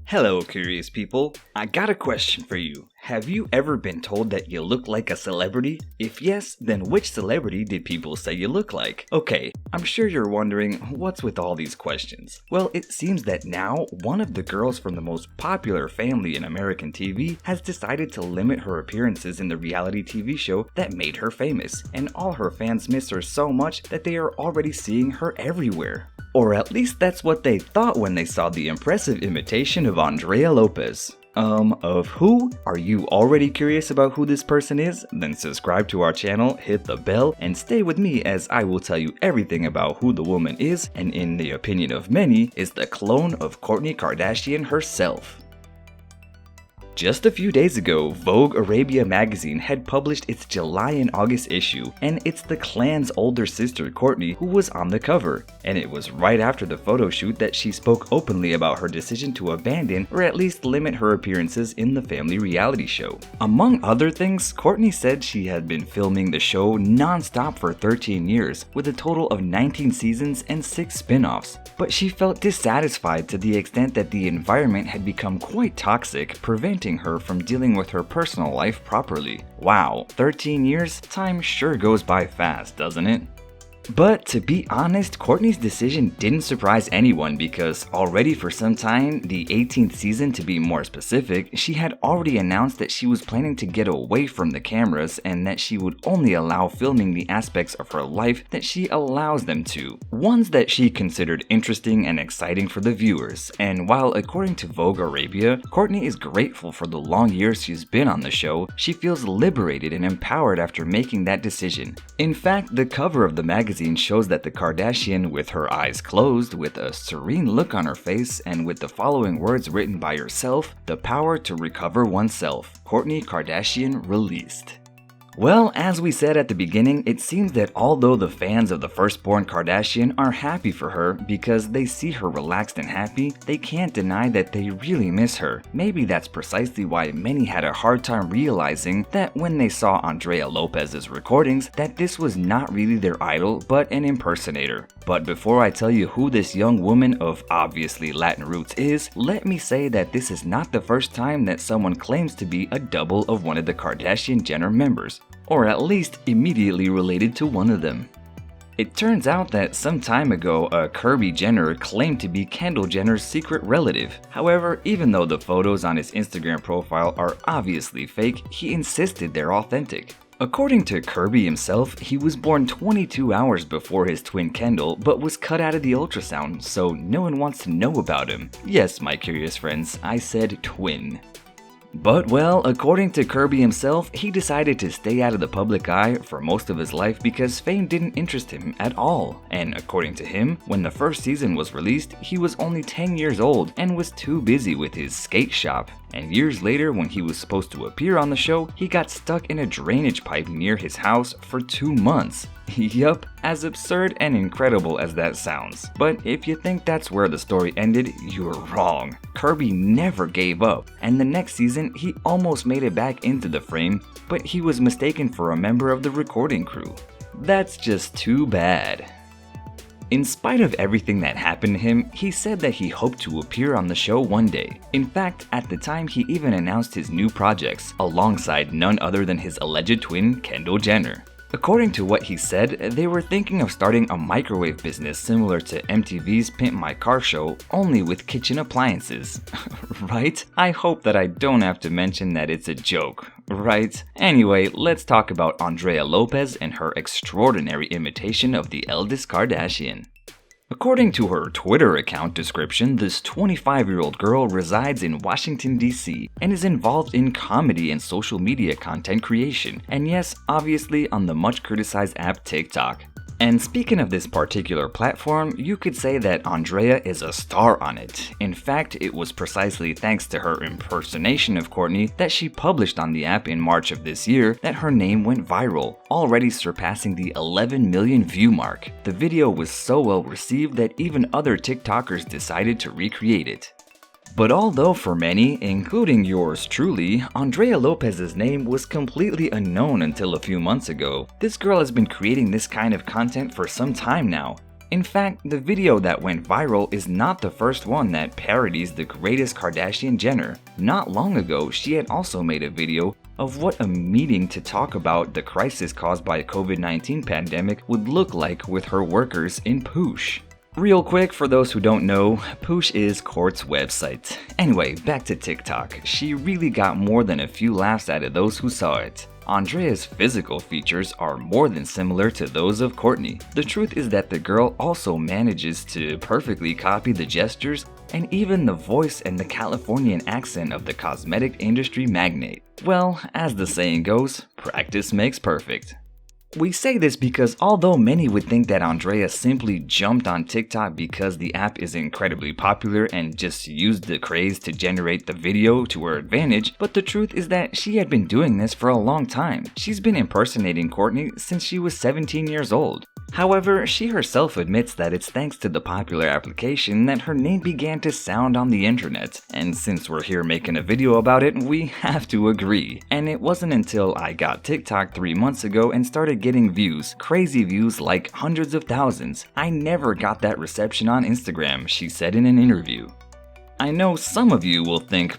Hello, curious people. I got a question for you. Have you ever been told that you look like a celebrity? If yes, then which celebrity did people say you look like? Okay, I'm sure you're wondering, what's with all these questions? Well, it seems that now, one of the girls from the most popular family in American TV has decided to limit her appearances in the reality TV show that made her famous, and all her fans miss her so much that they are already seeing her everywhere. Or at least that's what they thought when they saw the impressive imitation of Andrea Lopez. Of who? Are you already curious about who this person is? Then subscribe to our channel, hit the bell, and stay with me as I will tell you everything about who the woman is, and in the opinion of many, is the clone of Kourtney Kardashian herself. Just a few days ago, Vogue Arabia magazine had published its July and August issue, and it's the clan's older sister Kourtney who was on the cover. And it was right after the photo shoot that she spoke openly about her decision to abandon or at least limit her appearances in the family reality show. Among other things, Kourtney said she had been filming the show non-stop for 13 years, with a total of 19 seasons and 6 spin-offs. But she felt dissatisfied to the extent that the environment had become quite toxic, preventing her from dealing with her personal life properly. Wow, 13 years? Time sure goes by fast, doesn't it? But to be honest, Kourtney's decision didn't surprise anyone because already for some time, the 18th season to be more specific, she had already announced that she was planning to get away from the cameras and that she would only allow filming the aspects of her life that she allows them to, ones that she considered interesting and exciting for the viewers. And while according to Vogue Arabia, Kourtney is grateful for the long years she's been on the show, she feels liberated and empowered after making that decision. In fact, the cover of the magazine shows that the Kardashian with her eyes closed, with a serene look on her face, and with the following words written by herself: "The power to recover oneself. Kourtney Kardashian released." Well, as we said at the beginning, it seems that although the fans of the firstborn Kardashian are happy for her because they see her relaxed and happy, they can't deny that they really miss her. Maybe that's precisely why many had a hard time realizing that when they saw Andrea Lopez's recordings, that this was not really their idol but an impersonator. But before I tell you who this young woman of obviously Latin roots is, let me say that this is not the first time that someone claims to be a double of one of the Kardashian Jenner members, or at least immediately related to one of them. It turns out that some time ago, a Kylie Jenner claimed to be Kendall Jenner's secret relative. However, even though the photos on his Instagram profile are obviously fake, he insisted they're authentic. According to Kylie himself, he was born 22 hours before his twin Kendall, but was cut out of the ultrasound, so no one wants to know about him. Yes, my curious friends, I said twin. But well, according to Kylie himself, he decided to stay out of the public eye for most of his life because fame didn't interest him at all. And according to him, when the first season was released, he was only 10 years old and was too busy with his skate shop. And years later, when he was supposed to appear on the show, he got stuck in a drainage pipe near his house for 2 months. Yup, as absurd and incredible as that sounds. But if you think that's where the story ended, you're wrong. Kylie never gave up, and the next season he almost made it back into the frame, but he was mistaken for a member of the recording crew. That's just too bad. In spite of everything that happened to him, he said that he hoped to appear on the show one day. In fact, at the time he even announced his new projects, alongside none other than his alleged twin, Kendall Jenner. According to what he said, they were thinking of starting a microwave business similar to MTV's Pimp My Car show, only with kitchen appliances. Right? I hope that I don't have to mention that it's a joke, right? Anyway, let's talk about Andrea Lopez and her extraordinary imitation of the eldest Kardashian. According to her Twitter account description, this 25-year-old girl resides in Washington, D.C. and is involved in comedy and social media content creation, and yes, obviously on the much criticized app TikTok. And speaking of this particular platform, you could say that Andrea is a star on it. In fact, it was precisely thanks to her impersonation of Kourtney that she published on the app in March of this year that her name went viral, already surpassing the 11 million view mark. The video was so well received that even other TikTokers decided to recreate it. But although for many, including yours truly, Andrea Lopez's name was completely unknown until a few months ago, this girl has been creating this kind of content for some time now. In fact, the video that went viral is not the first one that parodies the greatest Kardashian Jenner. Not long ago, she had also made a video of what a meeting to talk about the crisis caused by COVID-19 pandemic would look like with her workers in Poosh. Real quick, for those who don't know, Poosh is Kourt's website. Anyway, back to TikTok. She really got more than a few laughs out of those who saw it. Andrea's physical features are more than similar to those of Kourtney. The truth is that the girl also manages to perfectly copy the gestures and even the voice and the Californian accent of the cosmetic industry magnate. Well, as the saying goes, practice makes perfect. We say this because although many would think that Andrea simply jumped on TikTok because the app is incredibly popular and just used the craze to generate the video to her advantage, but the truth is that she had been doing this for a long time. She's been impersonating Kourtney since she was 17 years old. However, she herself admits that it's thanks to the popular application that her name began to sound on the internet, and since we're here making a video about it, we have to agree. And it wasn't until I got TikTok 3 months ago and started getting views, crazy views like hundreds of thousands. I never got that reception on Instagram, she said in an interview. I know some of you will think,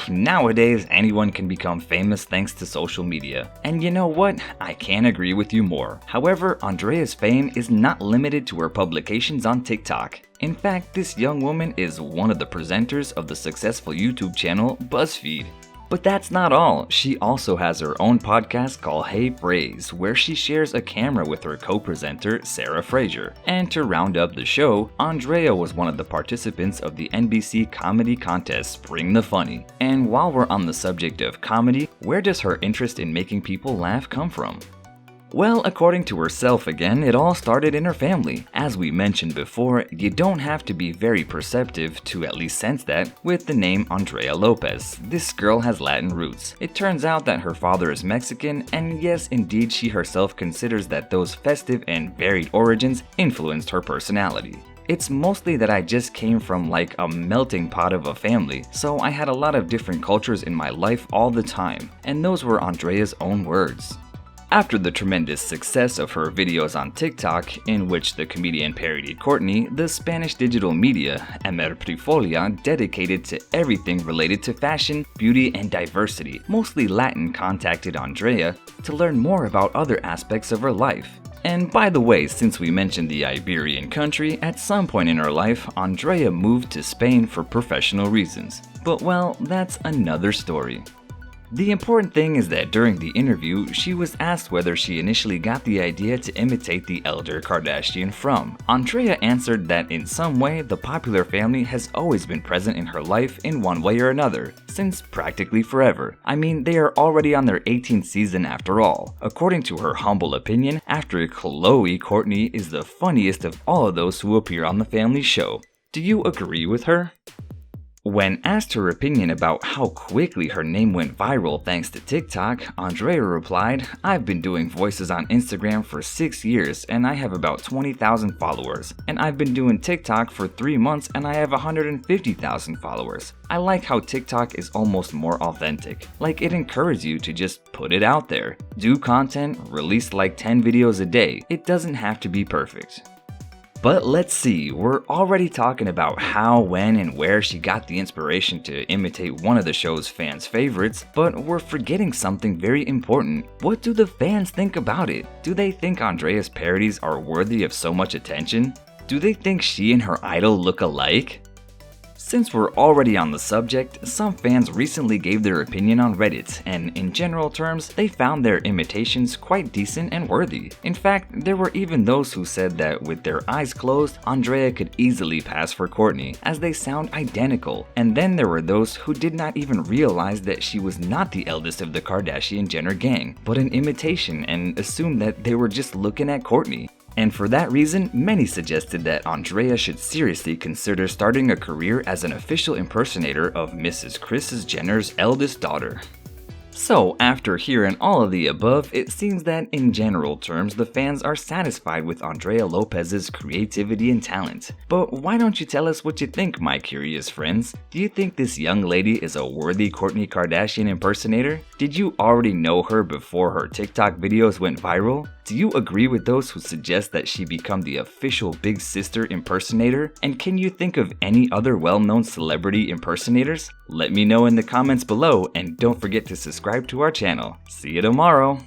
nowadays anyone can become famous thanks to social media. And you know what? I can't agree with you more. However, Andrea's fame is not limited to her publications on TikTok. In fact, this young woman is one of the presenters of the successful YouTube channel BuzzFeed. But that's not all. She also has her own podcast called Hey Praise, where she shares a camera with her co-presenter Sarah Fraser. And to round up the show, Andrea was one of the participants of the NBC comedy contest Bring the Funny. And while we're on the subject of comedy, where does her interest in making people laugh come from? Well, according to herself again, it all started in her family. As we mentioned before, you don't have to be very perceptive to at least sense that with the name Andrea Lopez. This girl has Latin roots. It turns out that her father is Mexican, and yes, indeed, she herself considers that those festive and varied origins influenced her personality. It's mostly that I just came from like a melting pot of a family, so I had a lot of different cultures in my life all the time, and those were Andrea's own words. After the tremendous success of her videos on TikTok, in which the comedian parodied Kourtney, the Spanish digital media, Emerprifolia, dedicated to everything related to fashion, beauty, and diversity, mostly Latin, contacted Andrea to learn more about other aspects of her life. And by the way, since we mentioned the Iberian country, at some point in her life, Andrea moved to Spain for professional reasons. But well, that's another story. The important thing is that during the interview, she was asked whether she initially got the idea to imitate the elder Kardashian from. Andrea answered that in some way, the popular family has always been present in her life in one way or another, since practically forever. I mean, they are already on their 18th season after all. According to her humble opinion, after Khloe, Kourtney is the funniest of all of those who appear on the family show. Do you agree with her? When asked her opinion about how quickly her name went viral thanks to TikTok, Andrea replied, "I've been doing voices on Instagram for 6 years and I have about 20,000 followers. And I've been doing TikTok for 3 months and I have 150,000 followers. I like how TikTok is almost more authentic. Like it encourages you to just put it out there. Do content, release like 10 videos a day. It doesn't have to be perfect." But let's see, we're already talking about how, when, and where she got the inspiration to imitate one of the show's fans' favorites, but we're forgetting something very important. What do the fans think about it? Do they think Andrea's parodies are worthy of so much attention? Do they think she and her idol look alike? Since we're already on the subject, some fans recently gave their opinion on Reddit, and in general terms, they found their imitations quite decent and worthy. In fact, there were even those who said that with their eyes closed, Andrea could easily pass for Kourtney, as they sound identical. And then there were those who did not even realize that she was not the eldest of the Kardashian-Jenner gang, but an imitation, and assumed that they were just looking at Kourtney. And for that reason, many suggested that Andrea should seriously consider starting a career as an official impersonator of Mrs. Kris Jenner's eldest daughter. So, after hearing all of the above, it seems that in general terms, the fans are satisfied with Andrea Lopez's creativity and talent. But why don't you tell us what you think, my curious friends? Do you think this young lady is a worthy Kourtney Kardashian impersonator? Did you already know her before her TikTok videos went viral? Do you agree with those who suggest that she become the official big sister impersonator? And can you think of any other well-known celebrity impersonators? Let me know in the comments below, and don't forget to subscribe to our channel. See you tomorrow!